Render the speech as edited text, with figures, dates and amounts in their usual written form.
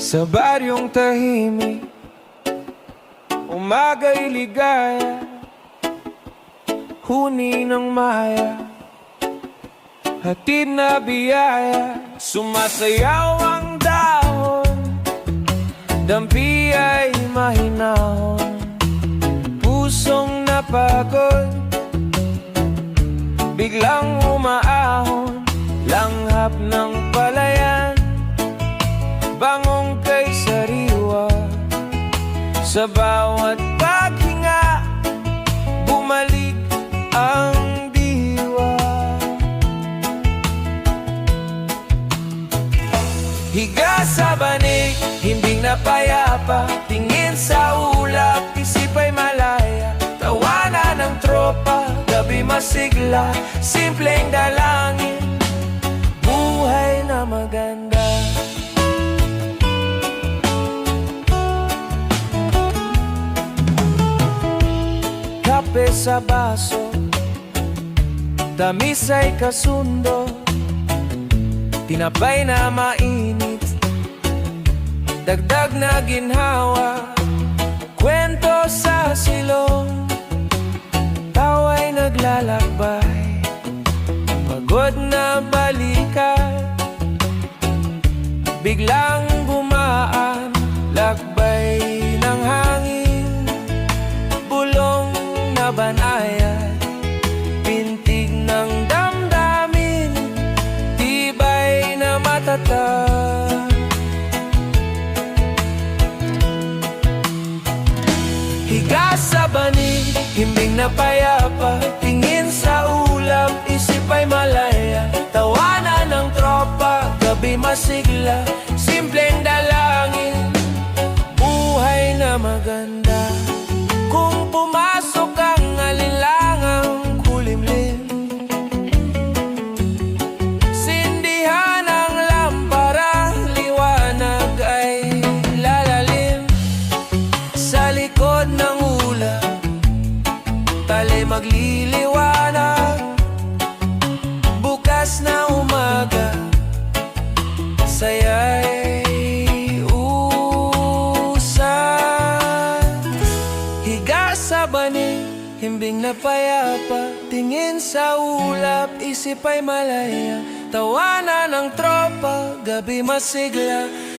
Sa baryong tahimik, umaga'y ligaya, huni ng maya, hatid na biyaya. Sumasayaw ang dahon, dampi ay mahinahon, pusong napagod, biglang umaahon, langhap ng palayan, bangong kay sariwa. Sa bawat paghinga, bumalik ang diwa. Higa sa banig, himbing na payapa, tingin sa ulap, isip ay malaya. Tawanan ng tropa, gabi masigla, simpleng dalangin, buhay na maganda. Kape sa baso, tamis ay kasundo, tinapay na mainit, dagdag na ginhawa, kwento sa silong, tawa'y naglalakbay, pagod na balikan, biglang gumaan, lakbay ng hangin, bulong na banayad, pintig ng damdamin, tibay na matatag. Higa sa banig, himbing na payapa, tingin sa ulap, isip ay malaya. Tawanan ng tropa, gabi masigla, simpleng dalangin, buhay na maganda. Kung pumasok ang alinlangang kulimlim, sindihan ang lampara, liwanag ay lalalim. Sa likod ng ulap, tali magliliwanag, bukas na umaga, saya'y higa sa banig, himbing na payapa, tingin sa ulap, isip ay malaya. Tawanan ng tropa, gabi masigla,